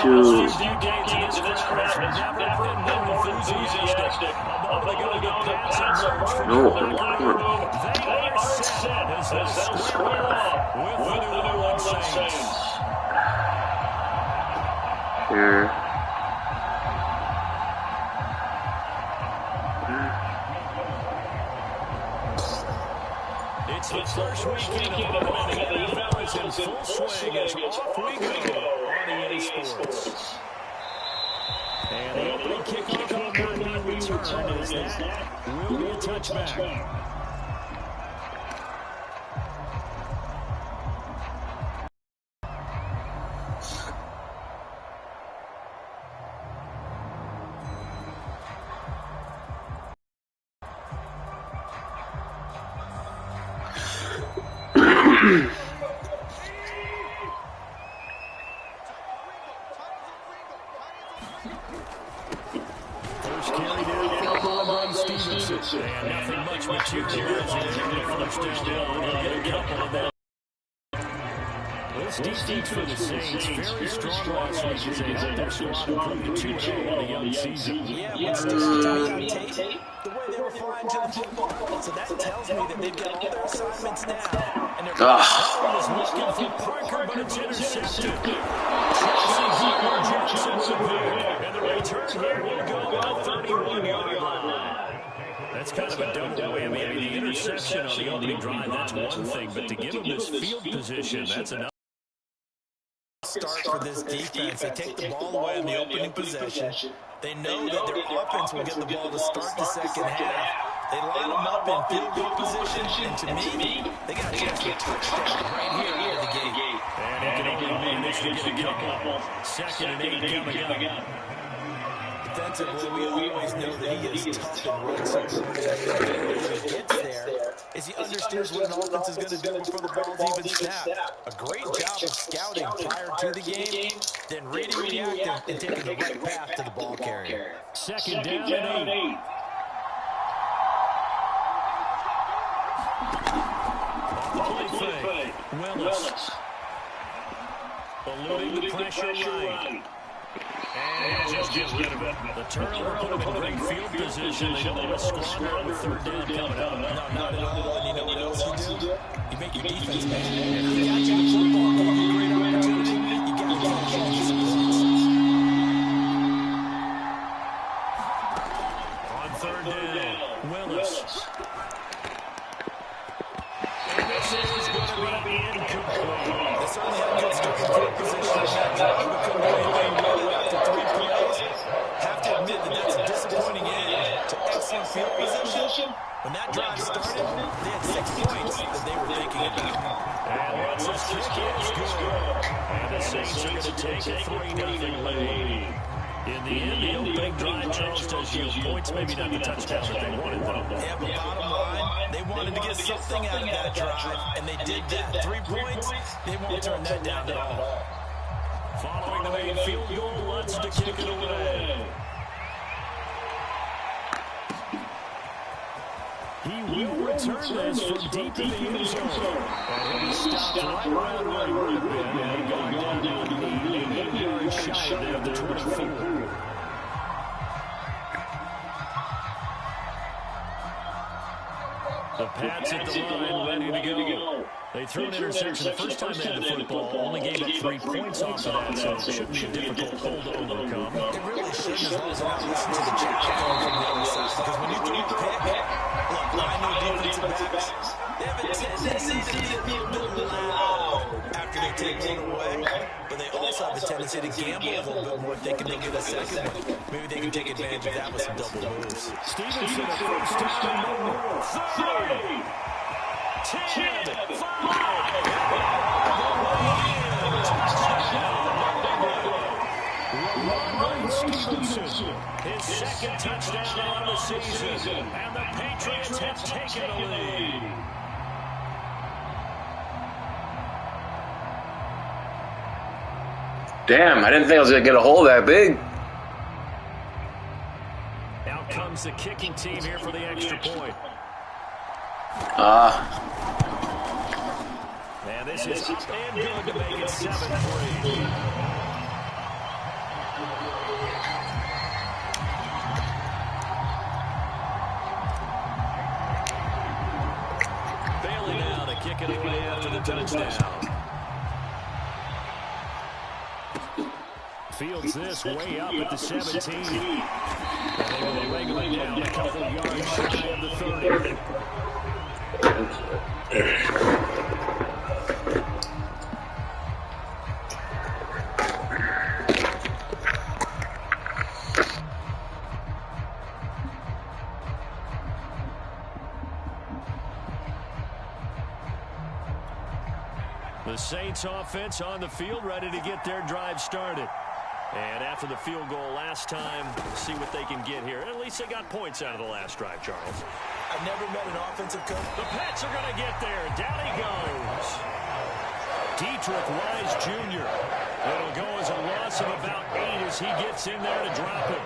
too. No, come on. Here. It's the first weekend of the NFL is in full swing as off we go on EA Sports. And the opening kickoff will not be returned as that will be a touchback. First carry down, Stevenson. And nothing much materializing in the first down. He'll get a couple of them. This defense for the Saints, very strong last week as they had their squad improved to 2-0 on the young season. Yeah, what's different to me on tape, the way they were flying to the football. So that tells me that they've got all their assignments down. And they're looking for Parker, but it's intercepted. Jackson with a pick. And the return here will go on the 31-yard line. That's kind of a double whammy. I mean, the interception on the opening drive, that's one thing. But to give them this field position, that's another. Start for this defense. They take the ball away in the opening possession. They know that their offense will get the ball to start the second half. They line them up in field goal position, and to me, they got a chance for a touchdown right here out of the gate. And he can only manage to get a couple. Second and 8 coming up. Defensively, we always know that he is tough and runs it. When he gets there, is he understands what an offense is going to do before the ball's even snapped. A great job of scouting prior to the game, then reading, reacting, and taking the right path to the ball carrier. Second down and 8. Play fake. Willis. Eluding the pressure right. And just get rid of it. The turnover put them in great field position. They don't want to squander on the third down coming up. No, not at all. And you know what else you do? You make your defense better. If you got you the football, give you a great opportunity, you got to get chances. On third down, Willis. And this is going to be incomplete. They certainly have a good starting field position in that drive, but couldn't do anything with it after 3 plays. Have to admit that that's a disappointing end to excellent field position. When that drive started, they had 6 points that they were thinking about. And once this kick is good, and the Saints are going to take a 3-0 lead. In the end, the opening drive, Charles does yield points. Maybe not the touchdown that they wanted, though. Yeah, but bottom line, they wanted to get something out of that drive, and they did that. 3 points, they won't turn that down at all. Following the main field goal, wants to kick it away. He will return this from deep in the end zone. And he stopped right around where he would have been. Going down 8 yards shy of the 24. The Pats at the line, ready to go. They threw an interception the first time they had the football. Only gave up 3 points off of that, so it shouldn't be a difficult hole to overcome. It really shouldn't, as long as they're not listening to the chat coming from the other side. Because when you throw a pick, look, I know defensive backs, they have a tendency to be a bit loud after they take one away. But they also have a tendency to gamble a little bit more if they can make it a second one. Maybe they can take advantage of that with some double moves. Stevenson, first down, 30, 10, 5. Stevenson, his second touchdown on the season, and the Patriots have taken the lead. Damn, I didn't think I was going to get a hole that big. Out comes the kicking team here for the extra point. And this is up and good to make it 7-3. the touchdown. Fields this way up at the 17. And they will regulate down a couple of yards shy of the 30. The Saints offense on the field, ready to get their drive started. And after the field goal last time, see what they can get here. At least they got points out of the last drive, Charles. I've never met an offensive coach. The Pats are going to get there. Down he goes. Dietrich Wise Jr. It'll go as a loss of about 8 as he gets in there to drop it.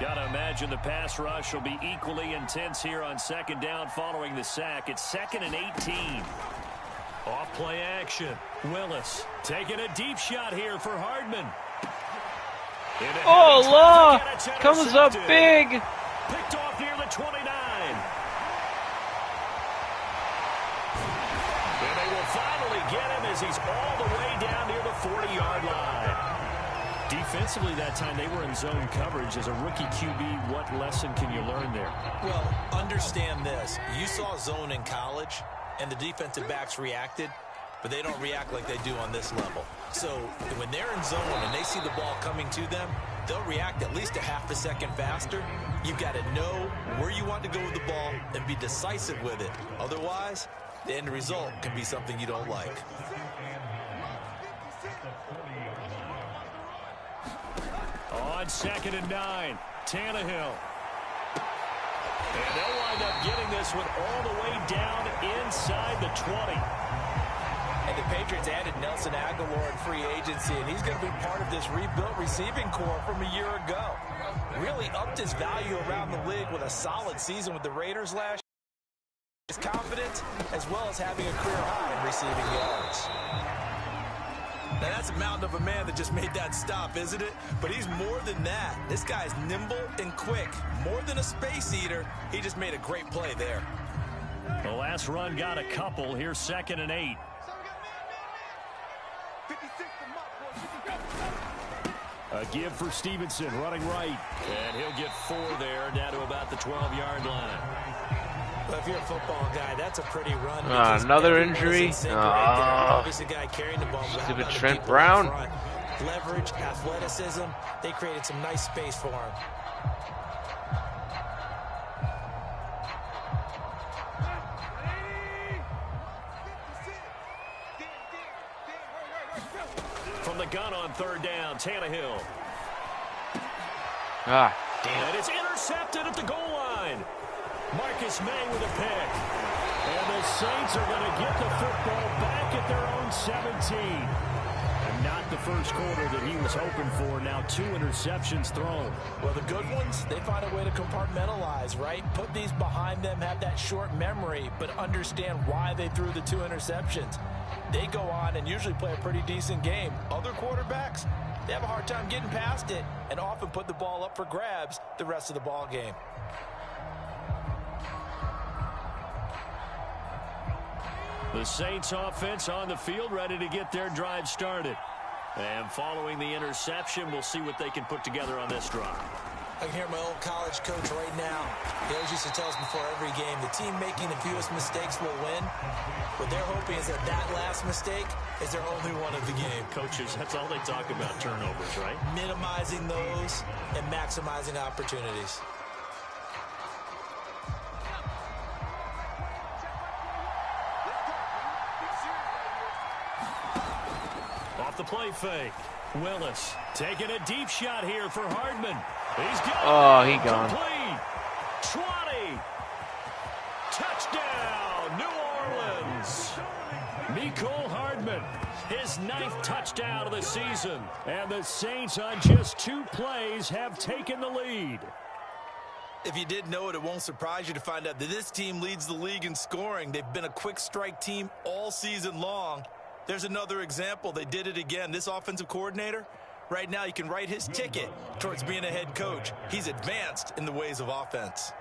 Gotta imagine the pass rush will be equally intense here on second down following the sack. It's 2nd and 18. Off play action. Willis taking a deep shot here for Hardman. Oh, Law comes up big. Picked off near the 29. And they will finally get him as he's all the way down near the 40-yard line. Defensively that time, they were in zone coverage. As a rookie QB, what lesson can you learn there? Well, understand this. You saw zone in college, and the defensive backs reacted, but they don't react like they do on this level. So when they're in zone and they see the ball coming to them, they'll react at least a half a second faster. You've got to know where you want to go with the ball and be decisive with it. Otherwise, the end result can be something you don't like. On 2nd and 9, Tannehill. And they'll wind up getting this one all the way down inside the 20. And the Patriots added Nelson Aguilar in free agency, and he's going to be part of this rebuilt receiving corps from a year ago. Really upped his value around the league with a solid season with the Raiders last year. His confidence, as well as having a career high in receiving yards. Now, that's a mountain of a man that just made that stop, isn't it? But he's more than that. This guy's nimble and quick. More than a space eater, he just made a great play there. The last run got a couple. Here's 2nd and 8. A give for Stevenson, running right. And he'll get 4 there, down to about the 12-yard line. Well, if you're a football guy, that's a pretty run. Another injury. Obviously, guy carrying the ball. Stupid Trent Brown. Leverage, athleticism. They created some nice space for him. From the gun on 3rd down, Tannehill. Damn. And it's intercepted at the goal line. Marcus May with a pick. And the Saints are going to get the football back at their own 17. And not the first quarter that he was hoping for. Now 2 interceptions thrown. Well, the good ones, they find a way to compartmentalize, right? Put these behind them, have that short memory, but understand why they threw the 2 interceptions. They go on and usually play a pretty decent game. Other quarterbacks, they have a hard time getting past it and often put the ball up for grabs the rest of the ball game. The Saints offense on the field, ready to get their drive started. And following the interception, we'll see what they can put together on this drive. I can hear my old college coach right now. He always used to tell us before every game, the team making the fewest mistakes will win. What they're hoping is that that last mistake is their only one of the game. Coaches, that's all they talk about, turnovers, right? Minimizing those and maximizing opportunities. Off the play fake. Willis taking a deep shot here for Hardman. He's got Oh, he gone. Complete. 20. Touchdown, New Orleans. Mecole Hardman, his 9th touchdown of the season. And the Saints on just 2 plays have taken the lead. If you didn't know it, it won't surprise you to find out that this team leads the league in scoring. They've been a quick strike team all season long. There's another example. They did it again. This offensive coordinator, Right now, you can write his ticket towards being a head coach. He's advanced in the ways of offense.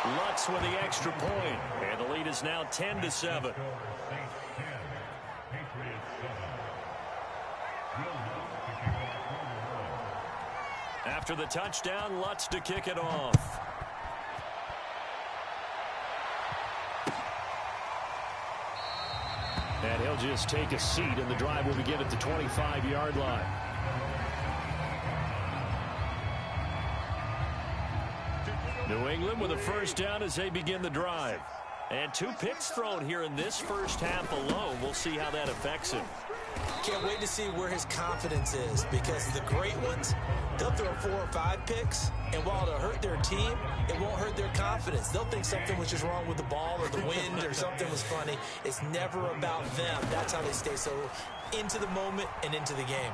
Lutz with the extra point, and the lead is now 10-7. After the touchdown, Lutz to kick it off. And he'll just take a seat, and the drive will begin at the 25-yard line. New England with a first down as they begin the drive. And 2 picks thrown here in this first half alone. We'll see how that affects him. Can't wait to see where his confidence is, because the great ones, they'll throw 4 or 5 picks, and while it'll hurt their team, it won't hurt their confidence. They'll think something was just wrong with the ball or the wind or something was funny. It's never about them. That's how they stay so into the moment and into the game.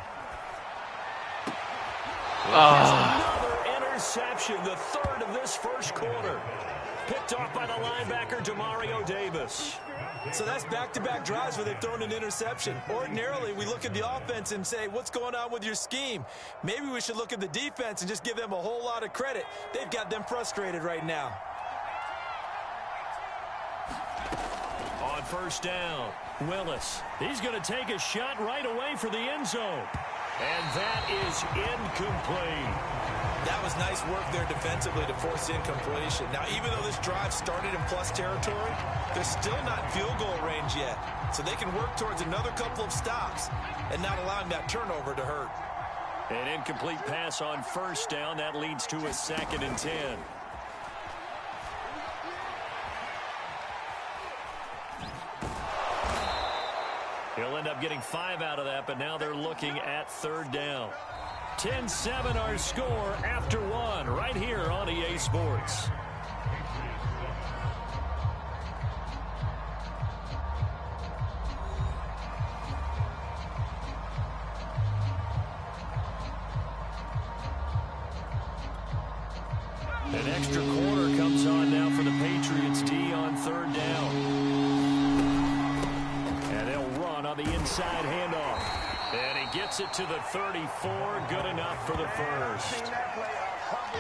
Another interception, the 3rd of this first quarter. Picked off by the linebacker, Demario Davis. So that's back-to-back drives where they've thrown an interception. Ordinarily, we look at the offense and say, what's going on with your scheme? Maybe we should look at the defense and just give them a whole lot of credit. They've got them frustrated right now. On first down, Willis. He's going to take a shot right away for the end zone. And that is incomplete. That was nice work there defensively to force incompletion. Now, even though this drive started in plus territory, they're still not in field goal range yet. So they can work towards another couple of stops and not allowing that turnover to hurt. An incomplete pass on first down. That leads to a 2nd and 10. He'll end up getting 5 out of that, but now they're looking at 3rd down. 10-7 our score after 1 right here on EA Sports. An extra quarter comes on now for the Patriots D on 3rd down. And they'll run on the inside handoff. And he gets it to the 34. Good enough for the first.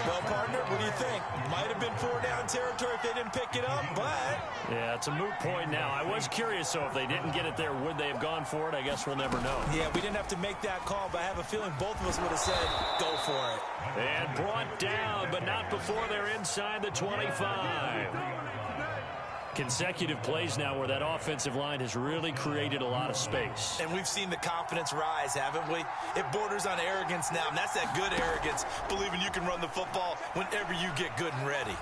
Well, partner, what do you think? Might have been 4-down territory if they didn't pick it up, but... Yeah, it's a moot point now. I was curious, so if they didn't get it there, would they have gone for it? I guess we'll never know. Yeah, we didn't have to make that call, but I have a feeling both of us would have said, go for it. And brought down, but not before they're inside the 25. Consecutive plays now where that offensive line has really created a lot of space. And we've seen the confidence rise, haven't we? It borders on arrogance now, and that's that good arrogance, believing you can run the football whenever you get good and ready.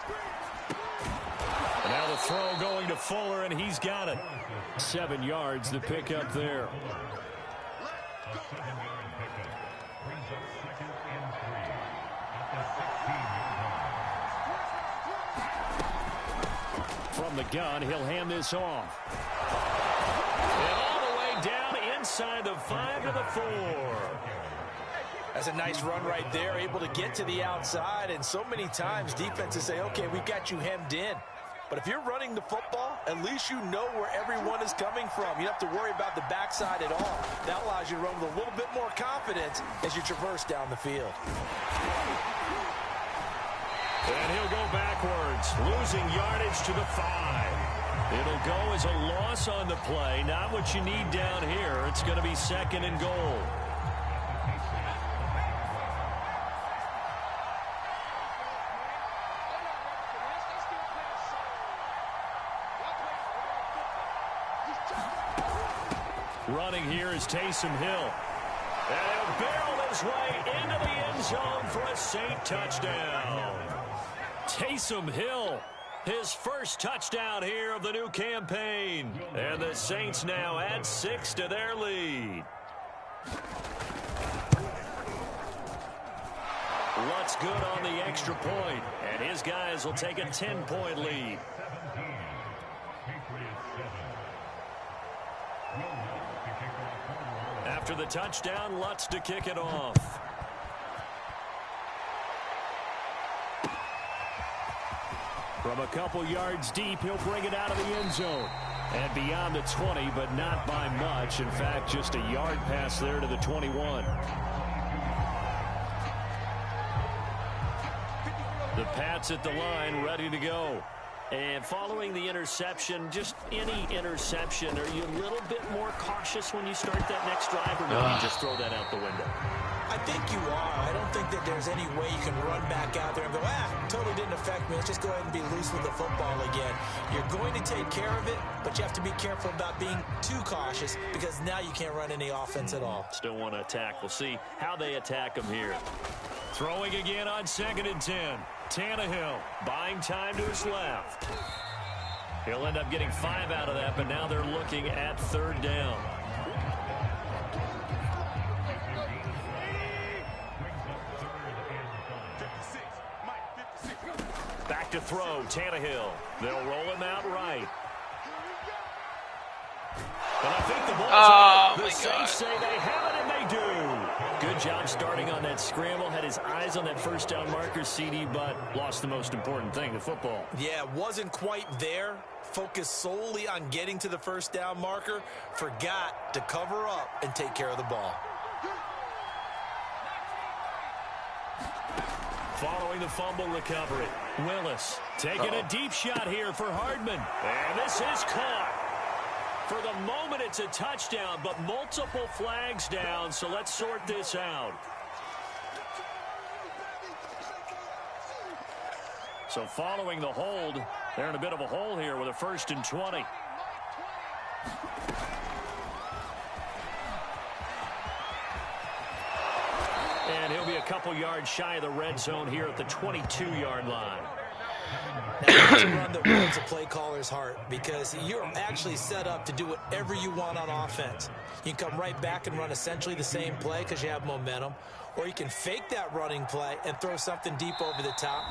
And now the throw going to Fuller, and he's got it. 7 yards to pick up there. From the gun, he'll hand this off. And all the way down inside the 5 to the 4. That's a nice run right there, able to get to the outside. And so many times defenses say, okay, we've got you hemmed in. But if you're running the football, at least you know where everyone is coming from. You don't have to worry about the backside at all. That allows you to run with a little bit more confidence as you traverse down the field. And he'll go backwards, losing yardage to the 5. It'll go as a loss on the play. Not what you need down here. It's going to be 2nd and goal. Running here is Taysom Hill. And he'll barrel his way into the end zone for a Saint touchdown. Taysom Hill, his first touchdown here of the new campaign. And the Saints now add 6 to their lead. Lutz good on the extra point, and his guys will take a 10-point lead. After the touchdown, Lutz to kick it off. From a couple yards deep, he'll bring it out of the end zone. And beyond the 20, but not by much. In fact, just a yard pass there to the 21. The Pats at the line, ready to go. And following the interception, just any interception, are you a little bit more cautious when you start that next drive, or do you just throw that out the window? I think you are. I don't think that there's any way you can run back out there and go, totally didn't affect me. Let's just go ahead and be loose with the football again. You're going to take care of it, but you have to be careful about being too cautious because now you can't run any offense at all. Still want to attack. We'll see how they attack them here. Throwing again on 2nd and 10. Tannehill buying time to his left. He'll end up getting 5 out of that, but now they're looking at 3rd down. Back to throw, Tannehill. They'll roll him out right. And I think the ball's out. The Saints say they have it, and they do. Good job starting on that scramble. Had his eyes on that first down marker, CD, but lost the most important thing, the football. Yeah, wasn't quite there. Focused solely on getting to the first down marker. Forgot to cover up and take care of the ball. Following the fumble recovery, Willis taking a deep shot here for Hardman. And this is caught. For the moment, it's a touchdown, but multiple flags down, so let's sort this out. So following the hold, they're in a bit of a hole here with a 1st and 20. And he'll be a couple yards shy of the red zone here at the 22-yard line. Now, that's a run that warms a play caller's heart because you're actually set up to do whatever you want on offense. You can come right back and run essentially the same play because you have momentum, or you can fake that running play and throw something deep over the top,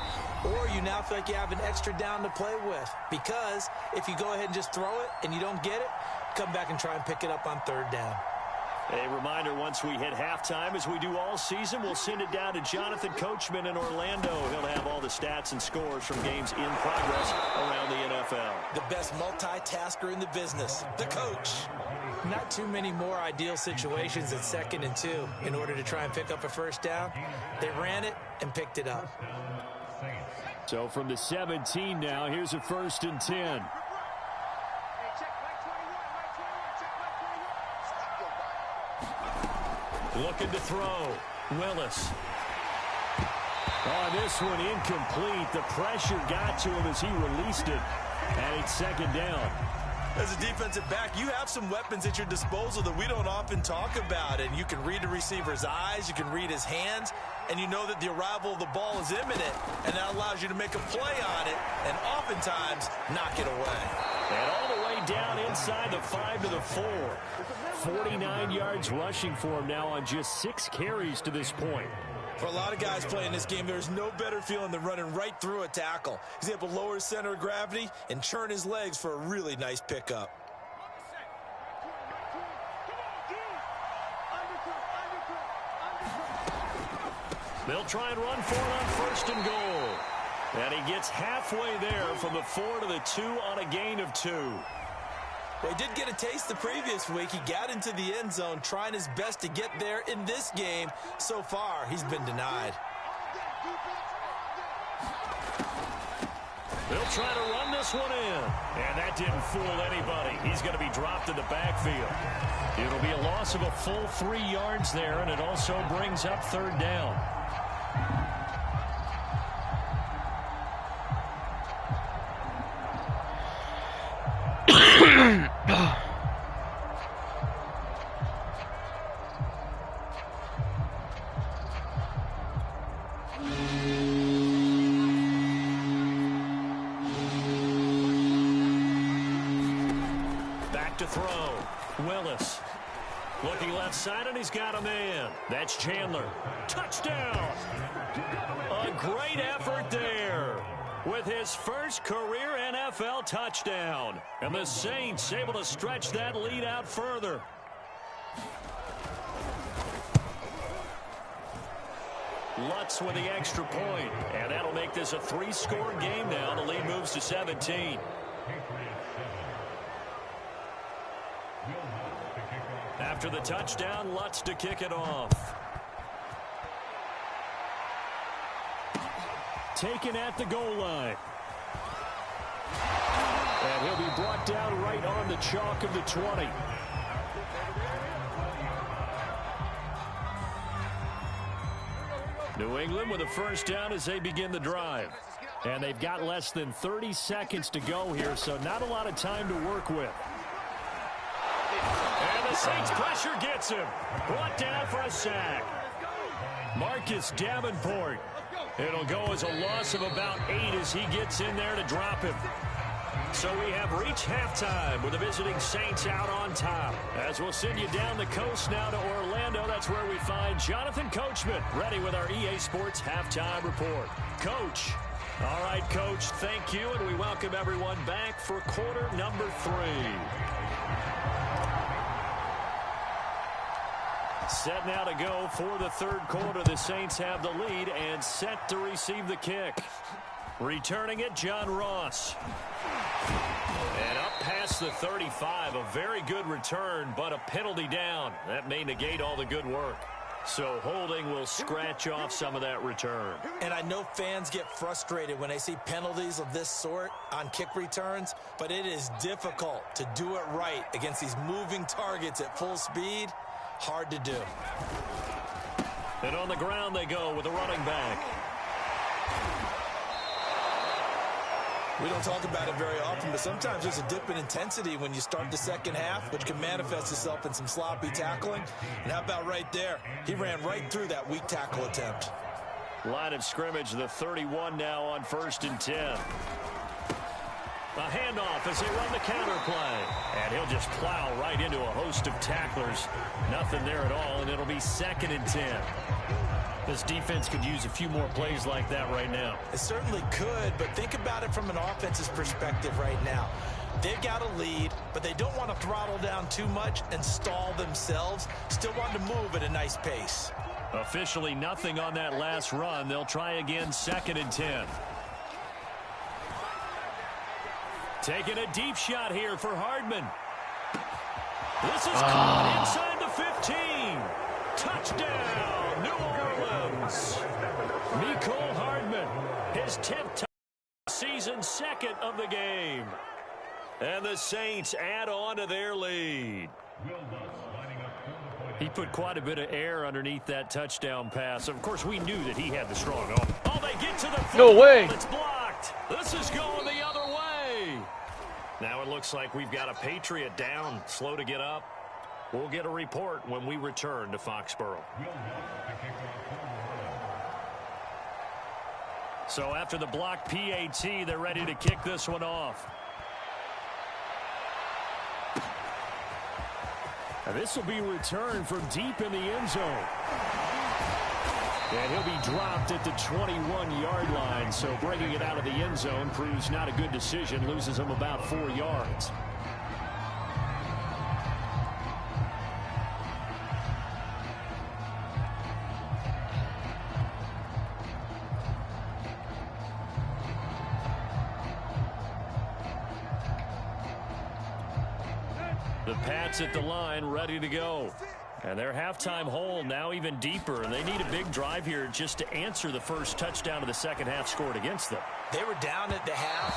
or you now feel like you have an extra down to play with because if you go ahead and just throw it and you don't get it, come back and try and pick it up on 3rd down. A reminder, once we hit halftime, as we do all season, we'll send it down to Jonathan Coachman in Orlando. He'll have all the stats and scores from games in progress around the NFL. The best multitasker in the business, the coach. Not too many more ideal situations at 2nd and 2 in order to try and pick up a first down. They ran it and picked it up. So from the 17 now, here's a 1st and 10. Looking to throw. Willis. Oh, this one incomplete. The pressure got to him as he released it. And it's 2nd down. As a defensive back, you have some weapons at your disposal that we don't often talk about. And you can read the receiver's eyes, you can read his hands, and you know that the arrival of the ball is imminent. And that allows you to make a play on it and oftentimes knock it away. And all the way down inside the 5 to the 4. 49 yards rushing for him now on just 6 carries to this point. For a lot of guys playing this game, there's no better feeling than running right through a tackle. He's able to lower his center of gravity and churn his legs for a really nice pickup. They'll try and run for it on 1st and goal. And he gets halfway there from the 4 to the 2 on a gain of 2. Well, he did get a taste the previous week. He got into the end zone trying his best to get there in this game. So far, he's been denied. They'll try to run this one in. And that didn't fool anybody. He's going to be dropped in the backfield. It'll be a loss of a full 3 yards there, and it also brings up 3rd down. Back to throw. Willis. Looking left side, and he's got a man. That's Chandler. Touchdown! A great effort there with his first career NFL touchdown. And the Saints able to stretch that lead out further. Lutz with the extra point, and that'll make this a 3-score game now. The lead moves to 17. After the touchdown, Lutz to kick it off. Taken at the goal line. And he'll be brought down right on the chalk of the 20. New England with a first down as they begin the drive. And they've got less than 30 seconds to go here, so not a lot of time to work with. And the Saints pressure gets him. Brought down for a sack. Marcus Davenport. It'll go as a loss of about 8 as he gets in there to drop him. So we have reached halftime with the visiting Saints out on top. As we'll send you down the coast now to Orlando, that's where we find Jonathan Coachman ready with our EA Sports Halftime Report. Coach. All right, Coach, thank you, and we welcome everyone back for quarter number 3. Set now to go for the third quarter. The Saints have the lead and set to receive the kick. Returning it, John Ross. And up past the 35, a very good return, but a penalty down. That may negate all the good work. So holding will scratch off some of that return. And I know fans get frustrated when they see penalties of this sort on kick returns, but it is difficult to do it right against these moving targets at full speed. Hard to do. And on the ground they go with a running back. We don't talk about it very often, but sometimes there's a dip in intensity when you start the second half, which can manifest itself in some sloppy tackling. And how about right there? He ran right through that weak tackle attempt. Line of scrimmage, the 31 now on 1st and 10. A handoff as they run the counter play. And he'll just plow right into a host of tacklers. Nothing there at all, and it'll be 2nd and 10. This defense could use a few more plays like that right now. It certainly could, but think about it from an offense's perspective right now. They've got a lead, but they don't want to throttle down too much and stall themselves. Still want to move at a nice pace. Officially nothing on that last run. They'll try again, 2nd and 10. Taking a deep shot here for Hardman. This is caught inside the 15. Touchdown, New Orleans. Mecole Hardman, his 10th season, 2nd of the game. And the Saints add on to their lead. He put quite a bit of air underneath that touchdown pass. Of course, we knew that he had the strong arm. Oh, they get to the No way. It's blocked. This is going the other way. Now it looks like we've got a Patriot down, slow to get up. We'll get a report when we return to Foxborough. So after the blocked PAT, they're ready to kick this one off. And this will be returned from deep in the end zone. And he'll be dropped at the 21-yard line. So bringing it out of the end zone proves not a good decision. Loses him about 4 yards. The Pats at the line, ready to go. And their halftime hole now even deeper, and they need a big drive here just to answer the first touchdown of the second half scored against them. They were down at the half.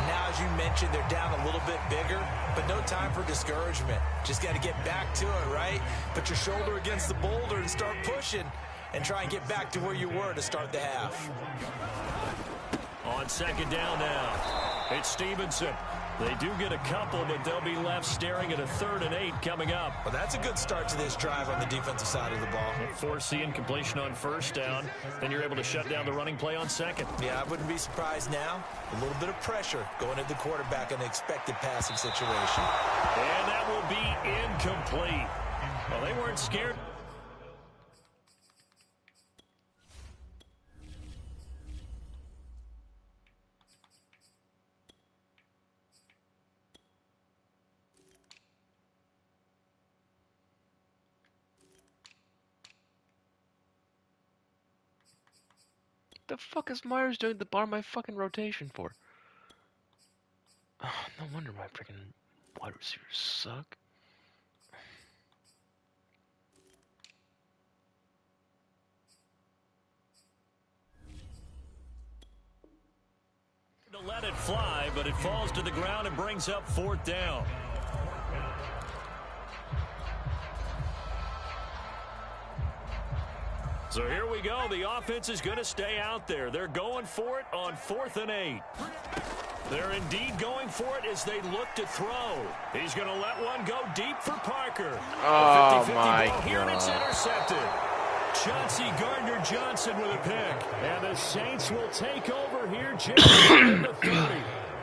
Now, as you mentioned, they're down a little bit bigger, but no time for discouragement. Just got to get back to it, right? Put your shoulder against the boulder and start pushing and try and get back to where you were to start the half. On 2nd down now, it's Stevenson. They do get a couple, but they'll be left staring at a 3rd and 8 coming up. Well, that's a good start to this drive on the defensive side of the ball. Force the incompletion on 1st down. Then you're able to shut down the running play on 2nd. Yeah, I wouldn't be surprised now. A little bit of pressure going at the quarterback in an expected passing situation. And that will be incomplete. Well, they weren't scared. The fuck is Myers doing the bar my fucking rotation for? Oh, no wonder my freaking wide receivers suck. let it fly, but it falls to the ground and brings up 4th down. So here we go. The offense is going to stay out there. They're going for it on 4th and 8. They're indeed going for it as they look to throw. He's going to let one go deep for Parker. Oh, my here, and it's God. intercepted. Chauncey Gardner-Johnson with a pick. And the Saints will take over here just in the 30.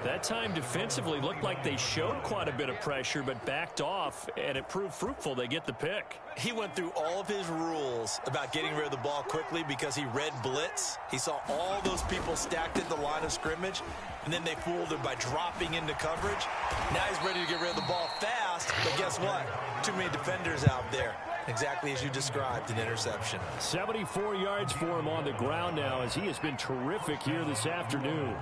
That time defensively looked like they showed quite a bit of pressure but backed off, and it proved fruitful. They get the pick. He went through all of his rules about getting rid of the ball quickly because he read blitz. He saw all those people stacked at the line of scrimmage, and then they fooled him by dropping into coverage. Now he's ready to get rid of the ball fast, but guess what? Too many defenders out there. Exactly as you described, an interception. 74 yards for him on the ground now as he has been terrific here this afternoon.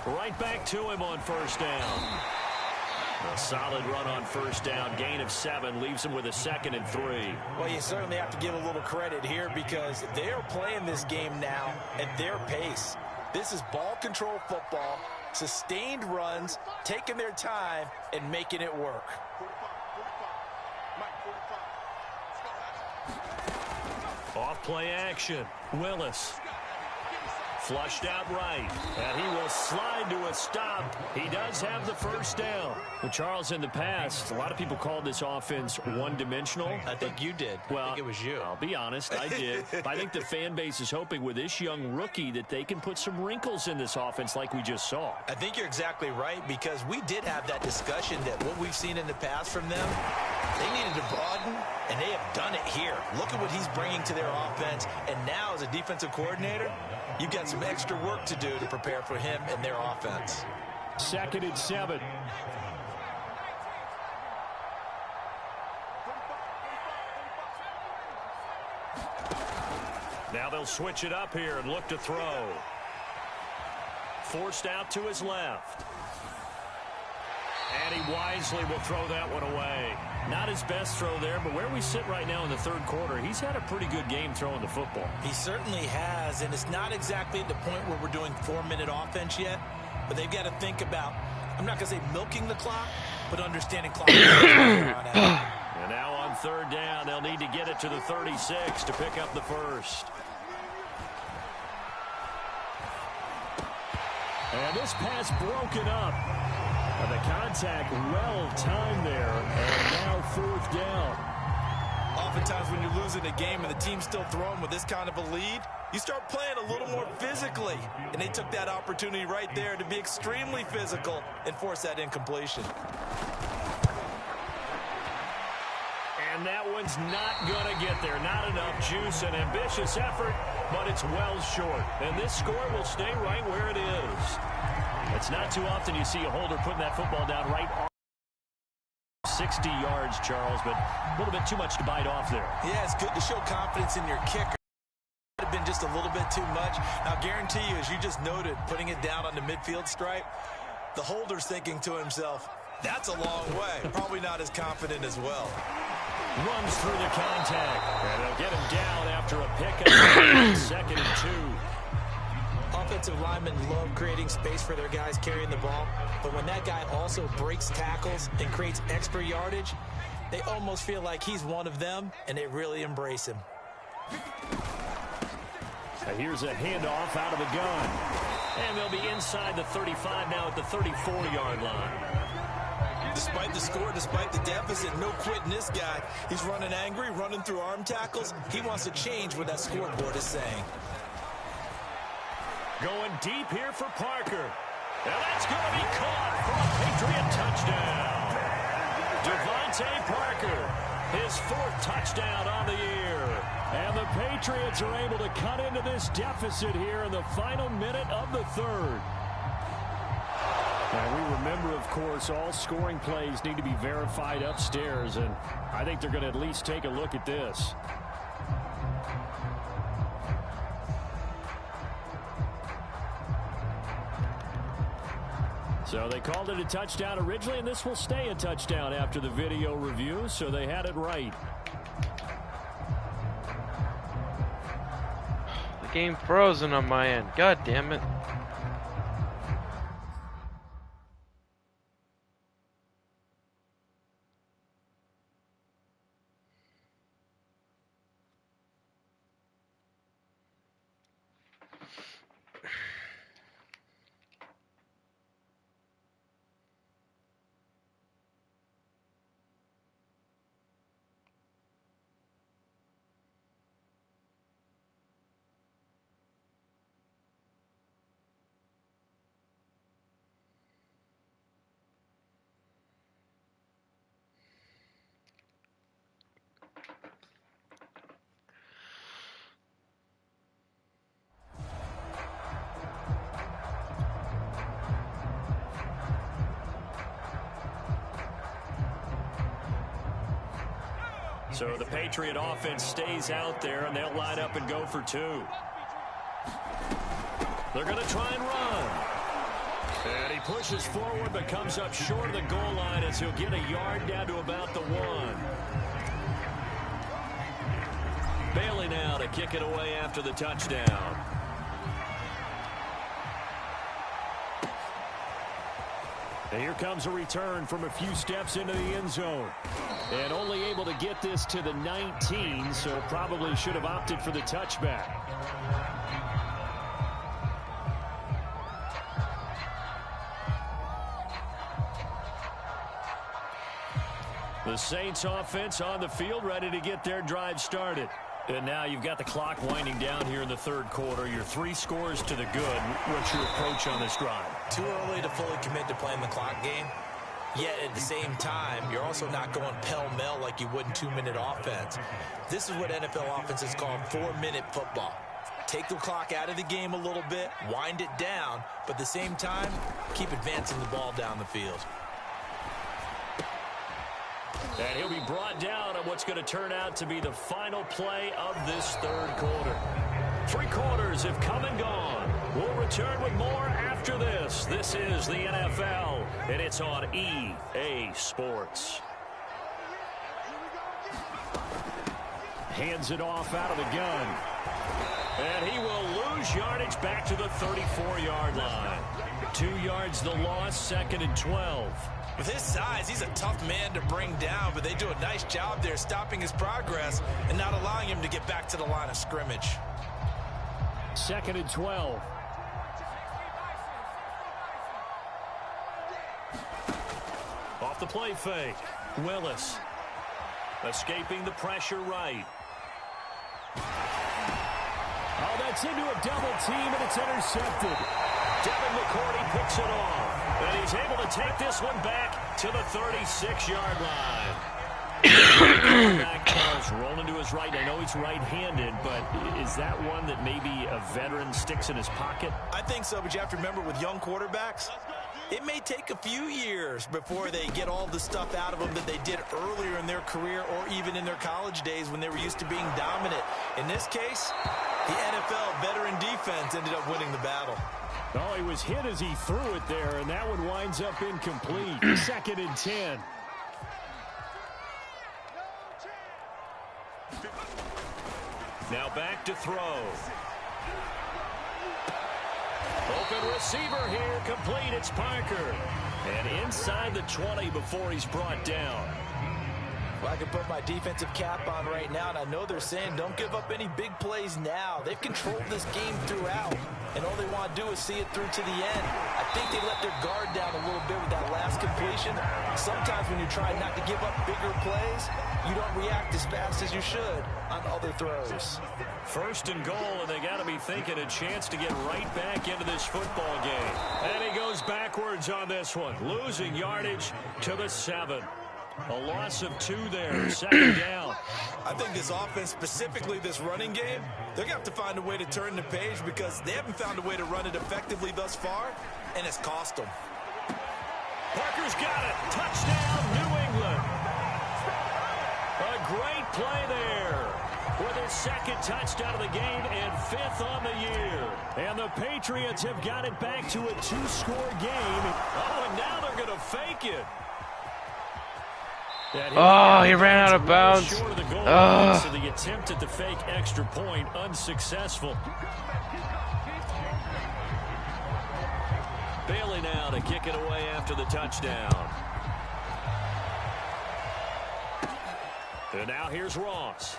Right back to him on 1st down. A solid run on 1st down. Gain of 7 leaves him with a 2nd and 3. Well, you certainly have to give a little credit here because they are playing this game now at their pace. This is ball control football, sustained runs, taking their time, and making it work. Off play action. Willis. Flushed out right, and he will slide to a stop. He does have the 1st down. Well, Charles, in the past, a lot of people called this offense one-dimensional. I think you did. Well, I think it was you. I'll be honest, I did. I think the fan base is hoping with this young rookie that they can put some wrinkles in this offense like we just saw. I think you're exactly right because we did have that discussion that what we've seen in the past from them, they needed to broaden, and they have done it here. Look at what he's bringing to their offense, and now as a defensive coordinator, you've got some extra work to do to prepare for him and their offense. 2nd and 7. Now they'll switch it up here and look to throw. Forced out to his left. And he wisely will throw that one away. Not his best throw there, but where we sit right now in the 3rd quarter, he's had a pretty good game throwing the football. He certainly has, and it's not exactly at the point where we're doing 4-minute offense yet, but they've got to think about, I'm not going to say milking the clock, but understanding clock. And now on 3rd down, they'll need to get it to the 36 to pick up the 1st. And this pass broken up. And the contact well timed there, and now 4th down. Oftentimes when you're losing a game and the team's still throwing with this kind of a lead, you start playing a little more physically. And they took that opportunity right there to be extremely physical and force that incompletion. And that one's not going to get there. Not enough juice, an ambitious effort, but it's well short. And this score will stay right where it is. It's not too often you see a holder putting that football down right on 60 yards, Charles, but a little bit too much to bite off there. Yeah, it's good to show confidence in your kicker. It would have been just a little bit too much. I'll guarantee you, as you just noted, putting it down on the midfield stripe, the holder's thinking to himself, that's a long way. Probably not as confident as well. Runs through the contact, and they'll get him down after a pickup. 2nd and 2. Offensive linemen love creating space for their guys carrying the ball, but when that guy also breaks tackles and creates extra yardage, they almost feel like he's one of them, and they really embrace him. Here's a handoff out of the gun, and they'll be inside the 35 now at the 34-yard line. Despite the score, despite the deficit, no quitting this guy. He's running angry, running through arm tackles. He wants to change what that scoreboard is saying. Going deep here for Parker. And that's going to be caught for a Patriot touchdown. Devontae Parker, his 4th touchdown on the year. And the Patriots are able to cut into this deficit here in the final minute of the 3rd. Now, we remember, of course, all scoring plays need to be verified upstairs, and I think they're going to at least take a look at this. So they called it a touchdown originally, and this will stay a touchdown after the video review, so they had it right. game frozen on my end. God damn it. So the Patriot offense stays out there, and they'll line up and go for two. They're going to try and run. And he pushes forward but comes up short of the goal line as he'll get a yard down to about the 1. Bailey now to kick it away after the touchdown. And here comes a return from a few steps into the end zone. And only able to get this to the 19, so probably should have opted for the touchback. The Saints offense on the field, ready to get their drive started. And now you've got the clock winding down here in the third quarter. You're 3 scores to the good. What's your approach on this drive? Too early to fully commit to playing the clock game. Yet at the same time, you're also not going pell-mell like you would in 2-minute offense. This is what NFL offenses call 4-minute football. Take the clock out of the game a little bit, wind it down, but at the same time, keep advancing the ball down the field. And he'll be brought down on what's going to turn out to be the final play of this third quarter. 3 quarters have come and gone. We'll return with more after this. This is the NFL, and it's on EA Sports. Hands it off out of the gun. And he will lose yardage back to the 34-yard line. 2 yards the loss, 2nd and 12. With his size, he's a tough man to bring down, but they do a nice job there stopping his progress and not allowing him to get back to the line of scrimmage. 2nd and 12. Off the play fake. Willis escaping the pressure right. Oh, that's into a double team, and it's intercepted. Devin McCourty picks it off. And he's able to take this one back to the 36-yard line. Back Charles rolling to his right. I know he's right-handed, but is that one that maybe a veteran sticks in his pocket? I think so, but you have to remember with young quarterbacks, it may take a few years before they get all the stuff out of them that they did earlier in their career or even in their college days when they were used to being dominant. In this case, the NFL veteran defense ended up winning the battle. Oh, he was hit as he threw it there, and that one winds up incomplete. 2nd and 10. Now back to throw. Open receiver here, complete. It's Parker. And inside the 20 before he's brought down. Well, I can put my defensive cap on right now, and I know they're saying don't give up any big plays now. They've controlled this game throughout, and all they want to do is see it through to the end. I think they let their guard down a little bit with that last completion. Sometimes when you're trying not to give up bigger plays, you don't react as fast as you should on other throws. 1st and goal, and they got to be thinking a chance to get right back into this football game. And he goes backwards on this one, losing yardage to the 7. A loss of 2 there, 2nd down. I think this offense, specifically this running game, they're going to have to find a way to turn the page because they haven't found a way to run it effectively thus far, and it's cost them. Parker's got it. Touchdown, New England. A great play there with his 2nd touchdown of the game and 5th on the year. And the Patriots have got it back to a 2-score game. Oh, and now they're going to fake it. Oh, he ran out of bounds. So the attempt at the fake extra point unsuccessful. Bailey now to kick it away after the touchdown. And now here's Ross.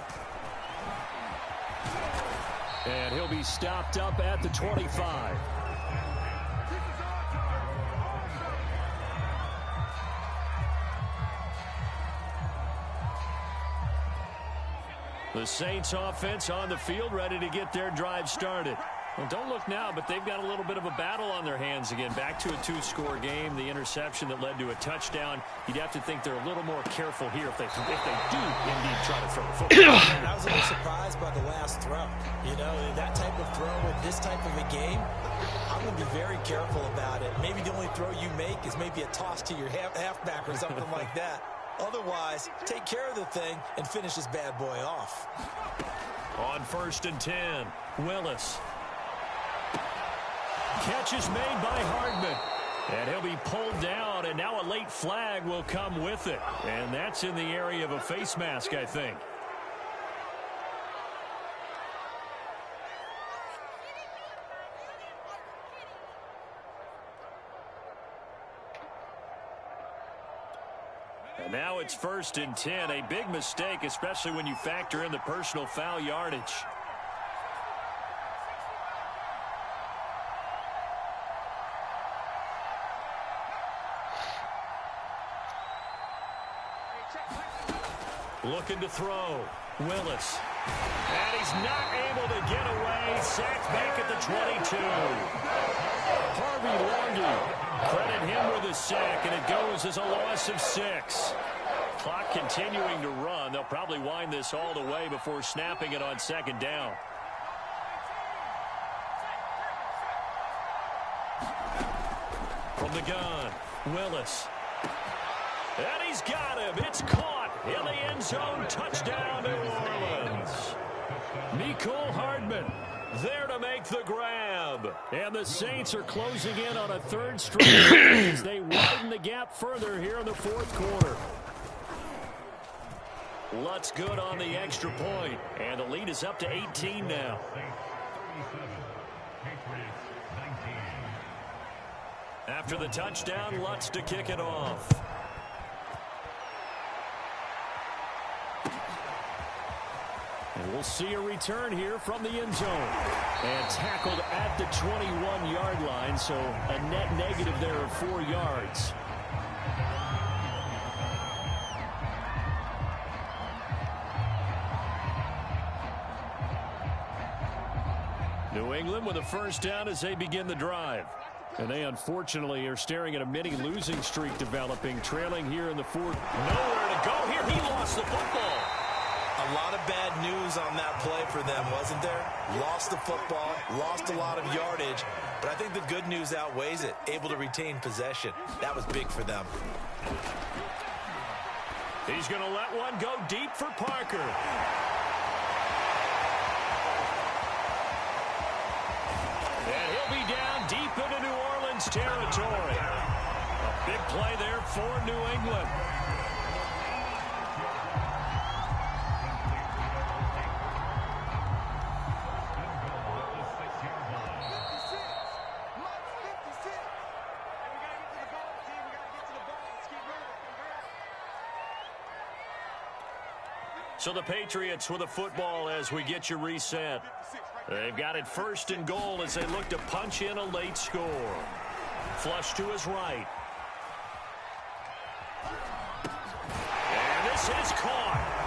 And he'll be stopped up at the 25. The Saints offense on the field, ready to get their drive started. Well, don't look now, but they've got a little bit of a battle on their hands again. Back to a two-score game. The interception that led to a touchdown. You'd have to think they're a little more careful here if they do indeed try to throw the football. I was a little surprised by the last throw. You know, that type of throw with this type of a game, I'm going to be very careful about it. Maybe the only throw you make is maybe a toss to your halfback or something like that. Otherwise, take care of the thing and finish this bad boy off. On 1st and 10, Willis. Catch is made by Hardman. And he'll be pulled down, and now a late flag will come with it. And that's in the area of a face mask, I think. And now it's 1st and 10. A big mistake, especially when you factor in the personal foul yardage. Looking to throw. Willis. And he's not able to get away. Sacked back at the 22. Harvey Longy. Credit him with a sack, and it goes as a loss of 6. Clock continuing to run. They'll probably wind this all the way before snapping it on 2nd down. From the gun, Willis. And he's got him. It's caught in the end zone. Touchdown, New Orleans. Mecole Hardman there to make the grab. And the Saints are closing in on a 3rd straight as they widen the gap further here in the 4th quarter. Lutz good on the extra point, and the lead is up to 18 now. After the touchdown, Lutz to kick it off. And we'll see a return here from the end zone. And tackled at the 21-yard line, so a net negative there of 4 yards. New England with a 1st down as they begin the drive. And they unfortunately are staring at a mini losing streak developing, trailing here in the 4th. Nowhere to go here. He lost the football. A lot of bad news on that play for them, wasn't there? Lost the football, lost a lot of yardage, but I think the good news outweighs it. Able to retain possession. That was big for them. He's going to let one go deep for Parker. And he'll be down deep into New Orleans territory. A big play there for New England. So the Patriots with a football as we get you reset. They've got it 1st and goal as they look to punch in a late score. Flush to his right. And this is caught.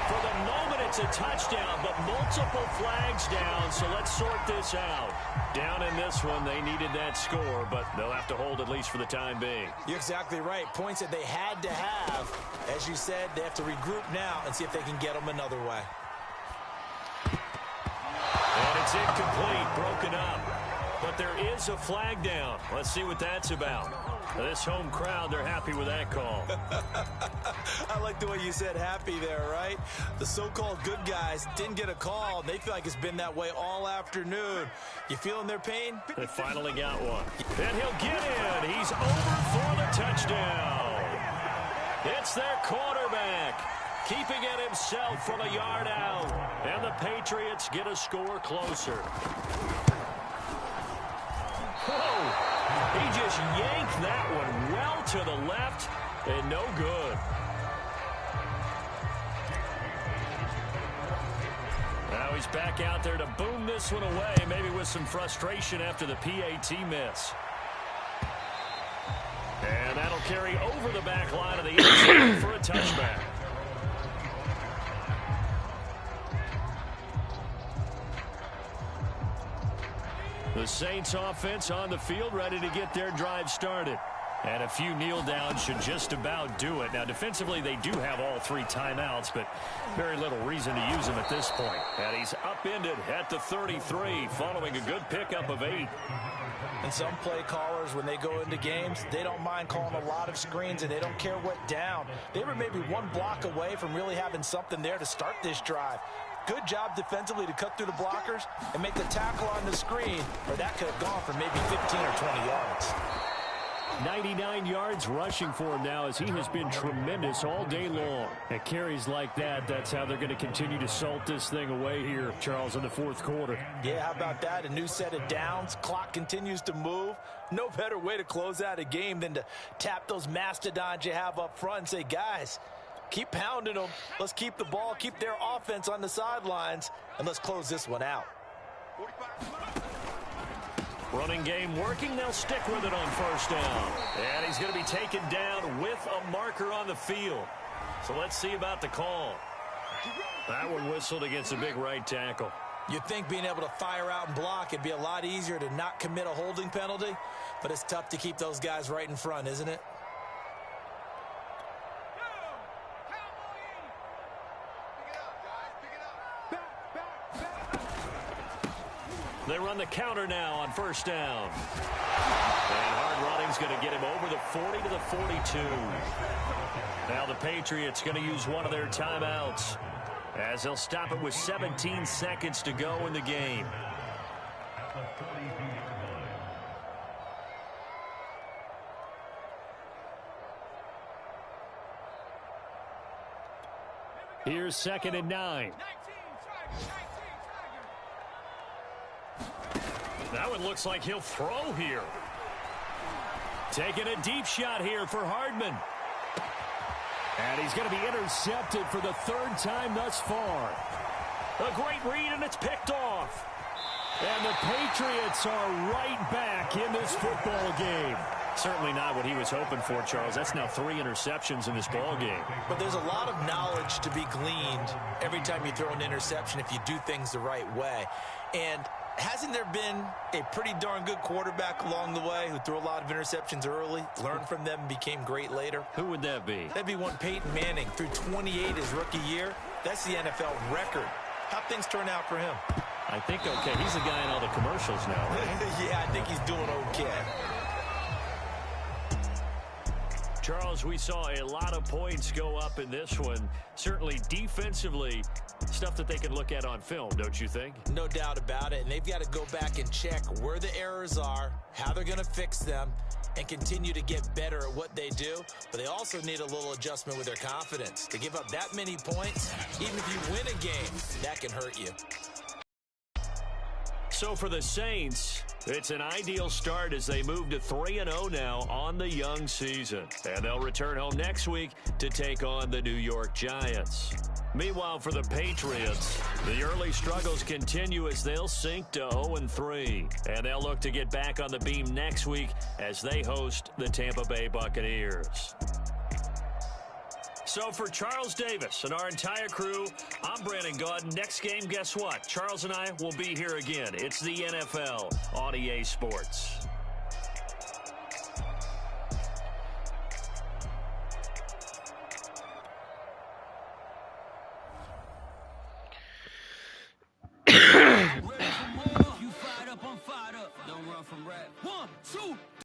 For the moment, it's a touchdown, but multiple flags down, so let's sort this out. Down in this one, they needed that score, but they'll have to hold at least for the time being. You're exactly right. Points that they had to have. As you said, they have to regroup now and see if they can get them another way. And it's incomplete, broken up. But there is a flag down. Let's see what that's about. This home crowd, they're happy with that call. I like the way you said happy there, right? The so-called good guys didn't get a call. They feel like it's been that way all afternoon. You feeling their pain? They finally got one. And he'll get in. He's over for the touchdown. It's their quarterback, keeping it himself from a yard out. And the Patriots get a score closer. Whoa! He just yanked that one well to the left and no good. Now he's back out there to boom this one away, maybe with some frustration after the PAT miss. And that'll carry over the back line of the end zone for a touchback. The Saints offense on the field, ready to get their drive started. And a few kneel downs should just about do it. Now, defensively, they do have all 3 timeouts, but very little reason to use them at this point. And he's upended at the 33, following a good pickup of 8. And some play callers, when they go into games, they don't mind calling a lot of screens, and they don't care what down. They were maybe 1 block away from really having something there to start this drive. Good job defensively to cut through the blockers and make the tackle on the screen, or that could have gone for maybe 15 or 20 yards. 99 yards rushing for him now, as he has been tremendous all day long. At carries like that, that's how they're going to continue to salt this thing away here, Charles, in the 4th quarter. Yeah, how about that? A new set of downs. Clock continues to move. No better way to close out a game than to tap those mastodons you have up front and say, guys, keep pounding them. Let's keep the ball, keep their offense on the sidelines, and let's close this one out. Running game working. They'll stick with it on 1st down. And he's going to be taken down with a marker on the field. So let's see about the call. That one whistled against a big right tackle. You'd think being able to fire out and block, it'd be a lot easier to not commit a holding penalty, but it's tough to keep those guys right in front, isn't it? They run the counter now on 1st down. And hard running's going to get him over the 40 to the 42. Now the Patriots going to use one of their timeouts, as they'll stop it with 17 seconds to go in the game. Here's 2nd and 9. That one looks like he'll throw here. Taking a deep shot here for Hardman. And he's going to be intercepted for the 3rd time thus far. A great read, and it's picked off. And the Patriots are right back in this football game. Certainly not what he was hoping for, Charles. That's now 3 interceptions in this ball game. But there's a lot of knowledge to be gleaned every time you throw an interception if you do things the right way. And hasn't there been a pretty darn good quarterback along the way who threw a lot of interceptions early, learned from them, and became great later? Who would that be? That'd be one Peyton Manning, threw 28 his rookie year. That's the NFL record. How'd things turn out for him? I think okay. He's the guy in all the commercials now, right? Yeah, I think he's doing okay. Charles, we saw a lot of points go up in this one. Certainly defensively, stuff that they can look at on film, don't you think? No doubt about it. And they've got to go back and check where the errors are, how they're going to fix them, and continue to get better at what they do. But they also need a little adjustment with their confidence. To give up that many points, even if you win a game, that can hurt you. So for the Saints, it's an ideal start as they move to 3-0 now on the young season. And they'll return home next week to take on the New York Giants. Meanwhile, for the Patriots, the early struggles continue as they'll sink to 0-3. And they'll look to get back on the beam next week as they host the Tampa Bay Buccaneers. So for Charles Davis and our entire crew, I'm Brandon Gaudin. Next game, guess what? Charles and I will be here again. It's the NFL on EA Sports.